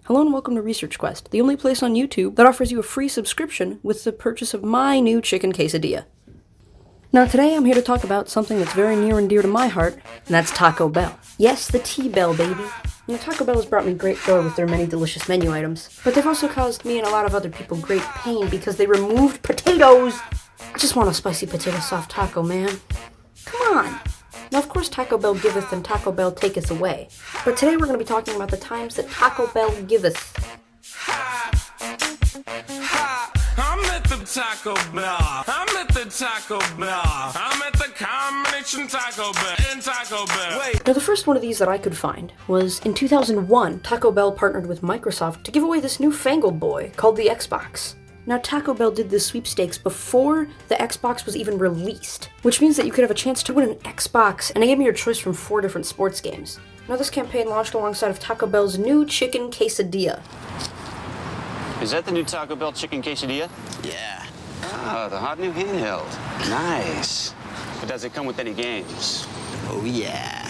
Hello and welcome to Researchquest, the only place on YouTube that offers you a free subscription with the purchase of my new chicken quesadilla. Now today I'm here to talk about something that's very near and dear to my heart, and that's Taco Bell. Yes, the T-Bell, baby. You know, Taco Bell has brought me great joy with their many delicious menu items, but they've also caused me and a lot of other people great pain because they removed potatoes! I just want a spicy potato soft taco, man. Come on! Now, of course, Taco Bell giveth and Taco Bell taketh away. But today we're going to be talking about the times that Taco Bell giveth. I'm at the Taco Bell. I'm at the Taco Bell. I'm at the combination Taco Bell and Taco Bell. Wait. Now, the first one of these that I could find was in 2001. Taco Bell partnered with Microsoft to give away this newfangled boy called the Xbox. Now, Taco Bell did this sweepstakes before the Xbox was even released, which means that you could have a chance to win an Xbox, and they gave me your choice from 4 different sports games. Now, this campaign launched alongside of Taco Bell's new chicken quesadilla. Is that the new Taco Bell chicken quesadilla? Yeah. Ah, the hot new handheld. Nice. But does it come with any games? Oh, yeah.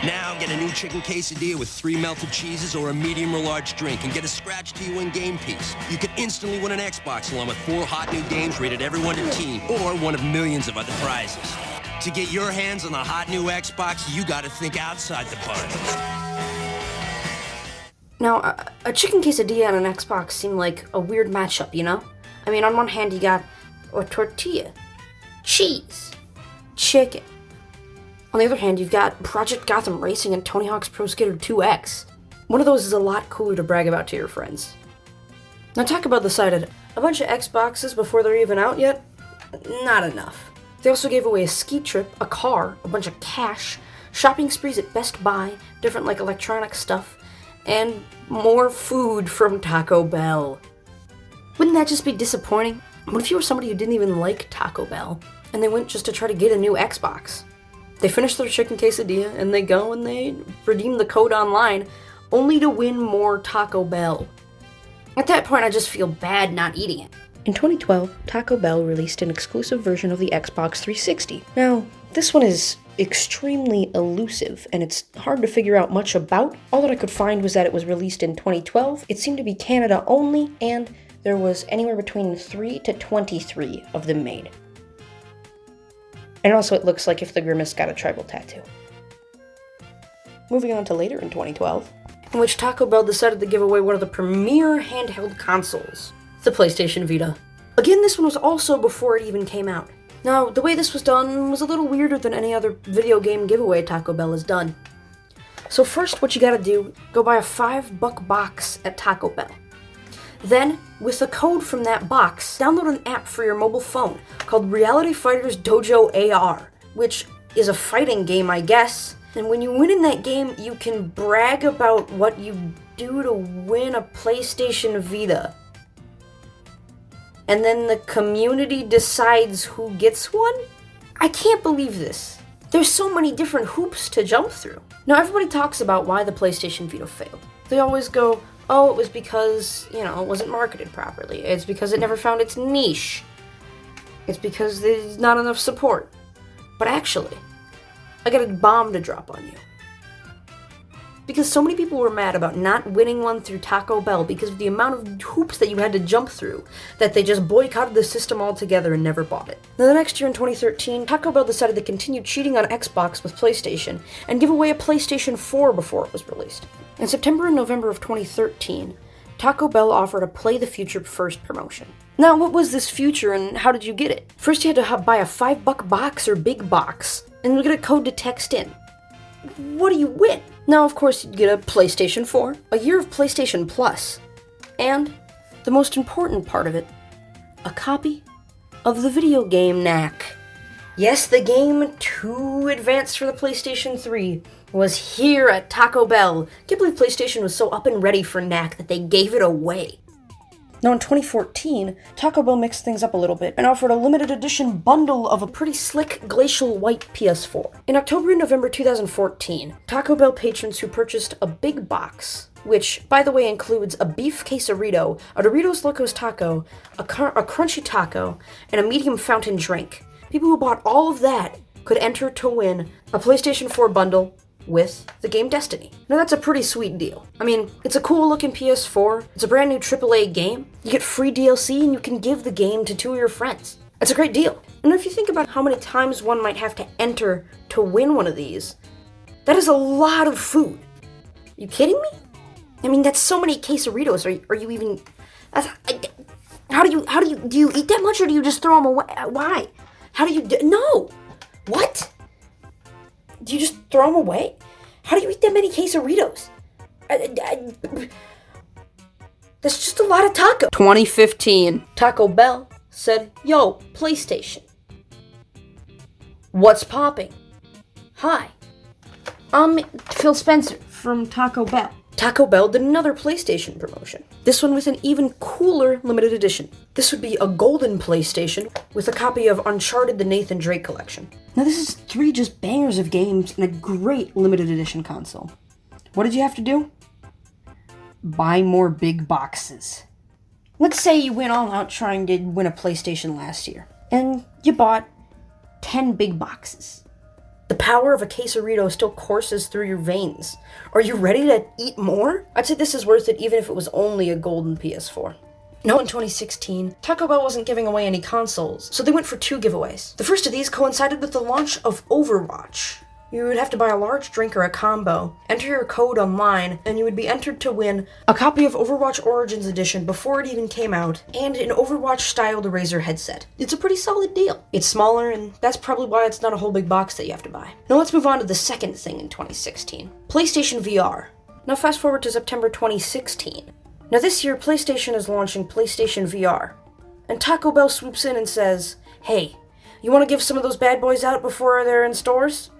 Now get a new chicken quesadilla with 3 melted cheeses or a medium or large drink and get a scratch to your win game piece. You can instantly win an Xbox along with 4 hot new games rated everyone to teen or one of millions of other prizes. To get your hands on the hot new Xbox, you gotta think outside the box. Now, a chicken quesadilla and an Xbox seem like a weird matchup, you know? I mean, on one hand you got a tortilla, cheese, chicken. On the other hand, you've got Project Gotham Racing and Tony Hawk's Pro Skater 2X. One of those is a lot cooler to brag about to your friends. Now, Taco Bell decided a bunch of Xboxes before they're even out yet? Not enough. They also gave away a ski trip, a car, a bunch of cash, shopping sprees at Best Buy, different like electronic stuff, and more food from Taco Bell. Wouldn't that just be disappointing? What if you were somebody who didn't even like Taco Bell, and they went just to try to get a new Xbox? They finish their chicken quesadilla, and they go and they redeem the code online, only to win more Taco Bell. At that point, I just feel bad not eating it. In 2012, Taco Bell released an exclusive version of the Xbox 360. Now, this one is extremely elusive, and it's hard to figure out much about. All that I could find was that it was released in 2012, it seemed to be Canada only, and there was anywhere between 3 to 23 of them made. And also it looks like if the Grimace got a tribal tattoo. Moving on to later in 2012, in which Taco Bell decided to give away one of the premier handheld consoles, the PlayStation Vita. Again, this one was also before it even came out. Now, the way this was done was a little weirder than any other video game giveaway Taco Bell has done. So first, what you gotta do, go buy a $5 box at Taco Bell. Then, with the code from that box, download an app for your mobile phone called Reality Fighters Dojo AR, which is a fighting game, I guess. And when you win in that game, you can brag about what you do to win a PlayStation Vita. And then the community decides who gets one? I can't believe this. There's so many different hoops to jump through. Now, everybody talks about why the PlayStation Vita failed. They always go, oh, it was because, it wasn't marketed properly. It's because it never found its niche. It's because there's not enough support. But actually, I got a bomb to drop on you. Because so many people were mad about not winning one through Taco Bell because of the amount of hoops that you had to jump through, that they just boycotted the system altogether and never bought it. Now, the next year in 2013, Taco Bell decided to continue cheating on Xbox with PlayStation and give away a PlayStation 4 before it was released. In September and November of 2013, Taco Bell offered a Play the Future First promotion. Now, what was this future and how did you get it? First, you had to buy a $5 box or big box, and you get a code to text in. What do you win? Now, of course, you'd get a PlayStation 4, a year of PlayStation Plus, and, the most important part of it, a copy of the video game Knack. Yes, the game too advanced for the PlayStation 3 was here at Taco Bell. Can't believe PlayStation was so up and ready for Knack that they gave it away. Now in 2014, Taco Bell mixed things up a little bit and offered a limited edition bundle of a pretty slick glacial white PS4. In October and November 2014, Taco Bell patrons who purchased a big box, which, by the way, includes a beef quesarito, a Doritos Locos taco, a crunchy taco, and a medium fountain drink. People who bought all of that could enter to win a PlayStation 4 bundle, with the game Destiny. Now that's a pretty sweet deal. I mean, it's a cool looking PS4, it's a brand new AAA game, you get free DLC and you can give the game to 2 of your friends. It's a great deal. And if you think about how many times one might have to enter to win one of these, that is a lot of food. You kidding me? I mean, that's so many quesadillas. Are you even... How do you eat that much or do you just throw them away? Why? How do you... No! What? Do you just throw them away? How do you eat that many quesadillas? That's just a lot of taco. 2015. Taco Bell said, yo, PlayStation. What's popping? Hi. I'm Phil Spencer from Taco Bell. Taco Bell did another PlayStation promotion. This one with an even cooler limited edition. This would be a golden PlayStation with a copy of Uncharted, the Nathan Drake collection. Now this is 3 just bangers of games and a great limited edition console. What did you have to do? Buy more big boxes. Let's say you went all out trying to win a PlayStation last year, and you bought 10 big boxes. The power of a quesarito still courses through your veins. Are you ready to eat more? I'd say this is worth it even if it was only a golden PS4. Now in 2016, Taco Bell wasn't giving away any consoles, so they went for 2 giveaways. The first of these coincided with the launch of Overwatch. You would have to buy a large drink or a combo, enter your code online, and you would be entered to win a copy of Overwatch Origins Edition before it even came out, and an Overwatch-styled Razer headset. It's a pretty solid deal. It's smaller, and that's probably why it's not a whole big box that you have to buy. Now let's move on to the second thing in 2016. PlayStation VR. Now fast forward to September 2016. Now this year, PlayStation is launching PlayStation VR, and Taco Bell swoops in and says, hey, you want to give some of those bad boys out before they're in stores?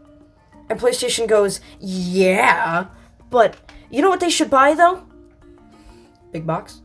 And PlayStation goes, yeah, but you know what they should buy, though? Big box.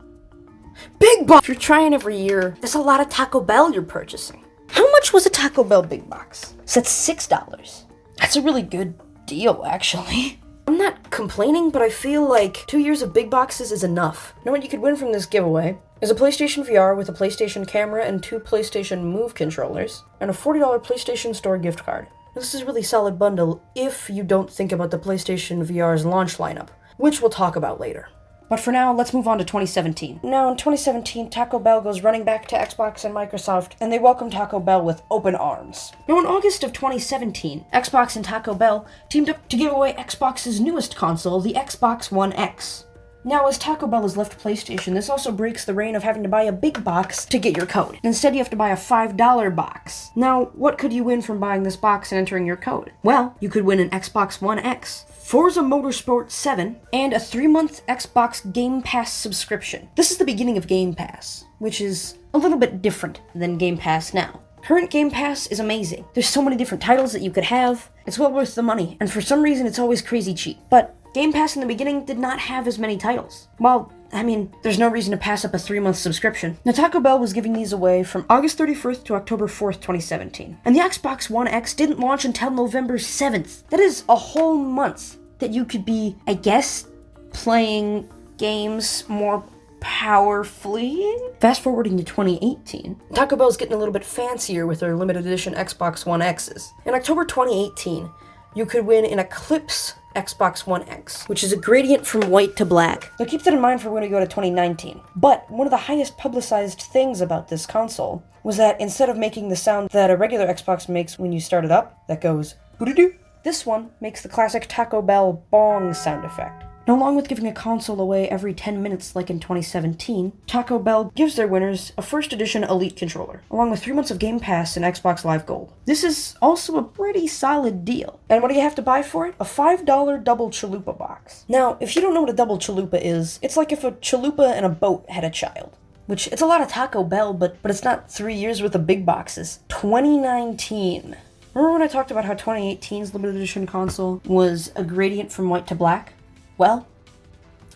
Big box! If you're trying every year, that's a lot of Taco Bell you're purchasing. How much was a Taco Bell big box? So that's $6. That's a really good deal, actually. I'm not complaining, but I feel like 2 years of big boxes is enough. Now what you could win from this giveaway is a PlayStation VR with a PlayStation camera and 2 PlayStation Move controllers, and a $40 PlayStation Store gift card. This is a really solid bundle if you don't think about the PlayStation VR's launch lineup, which we'll talk about later. But for now, let's move on to 2017. Now, in 2017, Taco Bell goes running back to Xbox and Microsoft, and they welcome Taco Bell with open arms. Now, in August of 2017, Xbox and Taco Bell teamed up to give away Xbox's newest console, the Xbox One X. Now, as Taco Bell has left PlayStation, this also breaks the reign of having to buy a big box to get your code. Instead, you have to buy a $5 box. Now, what could you win from buying this box and entering your code? Well, you could win an Xbox One X, Forza Motorsport 7, and a 3-month Xbox Game Pass subscription. This is the beginning of Game Pass, which is a little bit different than Game Pass now. Current Game Pass is amazing. There's so many different titles that you could have. It's well worth the money, and for some reason it's always crazy cheap. But Game Pass in the beginning did not have as many titles. Well, I mean, there's no reason to pass up a 3-month subscription. Now, Taco Bell was giving these away from August 31st to October 4th, 2017. And the Xbox One X didn't launch until November 7th. That is a whole month that you could be, I guess, playing games more powerfully. Fast forwarding to 2018, Taco Bell's getting a little bit fancier with their limited edition Xbox One X's. In October 2018, you could win an Eclipse Xbox One X, which is a gradient from white to black. Now keep that in mind for when we go to 2019. But one of the highest publicized things about this console was that instead of making the sound that a regular Xbox makes when you start it up, that goes boo-doo-doo, this one makes the classic Taco Bell bong sound effect. Now, along with giving a console away every 10 minutes like in 2017, Taco Bell gives their winners a first edition Elite controller, along with 3 months of Game Pass and Xbox Live Gold. This is also a pretty solid deal. And what do you have to buy for it? A $5 double chalupa box. Now, if you don't know what a double chalupa is, it's like if a chalupa and a boat had a child. Which, it's a lot of Taco Bell, but it's not 3 years worth of big boxes. 2019. Remember when I talked about how 2018's limited edition console was a gradient from white to black? Well,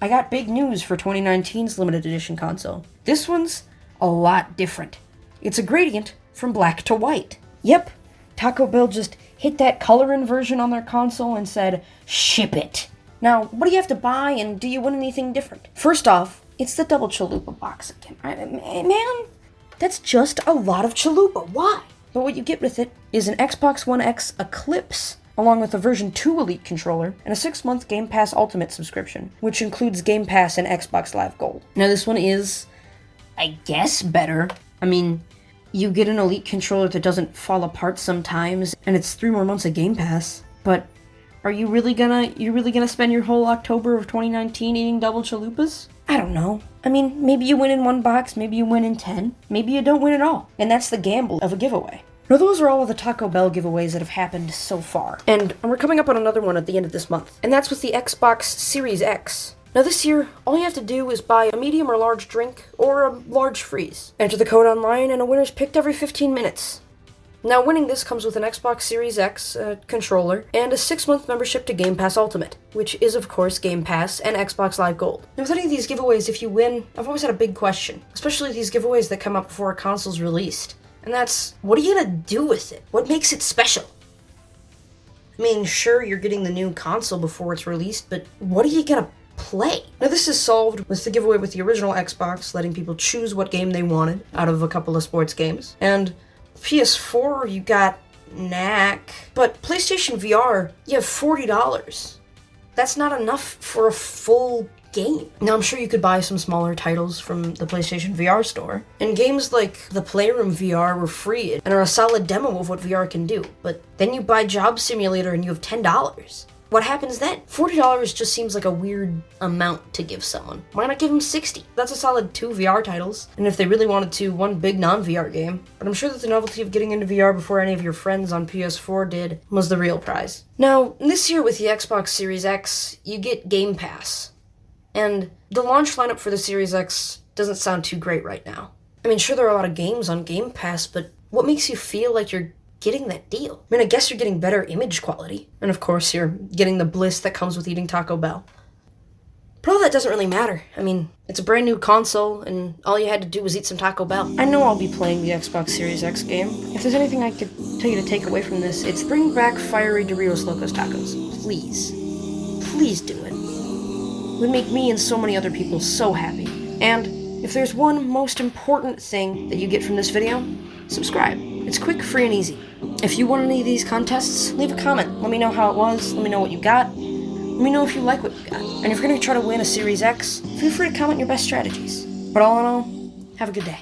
I got big news for 2019's limited edition console. This one's a lot different. It's a gradient from black to white. Yep, Taco Bell just hit that color inversion on their console and said, ship it. Now, what do you have to buy and do you win anything different? First off, it's the double chalupa box again. Man, that's just a lot of chalupa. Why? But what you get with it is an Xbox One X Eclipse along with a version 2 Elite controller and a 6-month Game Pass Ultimate subscription, which includes Game Pass and Xbox Live Gold. Now this one is, I guess, better. I mean, you get an Elite controller that doesn't fall apart sometimes, and it's 3 more months of Game Pass, but are you really gonna spend your whole October of 2019 eating double chalupas? I don't know. I mean, maybe you win in 1 box, maybe you win in 10, maybe you don't win at all. And that's the gamble of a giveaway. Now those are all of the Taco Bell giveaways that have happened so far. And we're coming up on another one at the end of this month. And that's with the Xbox Series X. Now this year, all you have to do is buy a medium or large drink, or a large freeze. Enter the code online and a winner's picked every 15 minutes. Now winning this comes with an Xbox Series X controller and a 6-month membership to Game Pass Ultimate, which is of course Game Pass and Xbox Live Gold. Now with any of these giveaways, if you win, I've always had a big question, especially these giveaways that come out before a console's released. And that's, what are you gonna do with it? What makes it special? I mean, sure, you're getting the new console before it's released, but what are you gonna play? Now this is solved with the giveaway with the original Xbox, letting people choose what game they wanted out of a couple of sports games. And PS4, you got Knack. But PlayStation VR, you have $40. That's not enough for a full game. Now I'm sure you could buy some smaller titles from the PlayStation VR store. And games like the Playroom VR were free and are a solid demo of what VR can do. But then you buy Job Simulator and you have $10. What happens then? $40 just seems like a weird amount to give someone. Why not give them $60? That's a solid 2 VR titles. And if they really wanted to, 1 big non-VR game. But I'm sure that the novelty of getting into VR before any of your friends on PS4 did was the real prize. Now, this year with the Xbox Series X, you get Game Pass. And the launch lineup for the Series X doesn't sound too great right now. I mean, sure, there are a lot of games on Game Pass, but what makes you feel like you're getting that deal? I mean, I guess you're getting better image quality. And of course, you're getting the bliss that comes with eating Taco Bell. But all that doesn't really matter. I mean, it's a brand new console, and all you had to do was eat some Taco Bell. I know I'll be playing the Xbox Series X game. If there's anything I could tell you to take away from this, it's bring back fiery Doritos Locos Tacos. Please. Please do it. It would make me and so many other people so happy. And if there's one most important thing that you get from this video, subscribe. It's quick, free, and easy. If you won any of these contests, leave a comment. Let me know how it was. Let me know what you got. Let me know if you like what you got. And if you're going to try to win a Series X, feel free to comment your best strategies. But all in all, have a good day.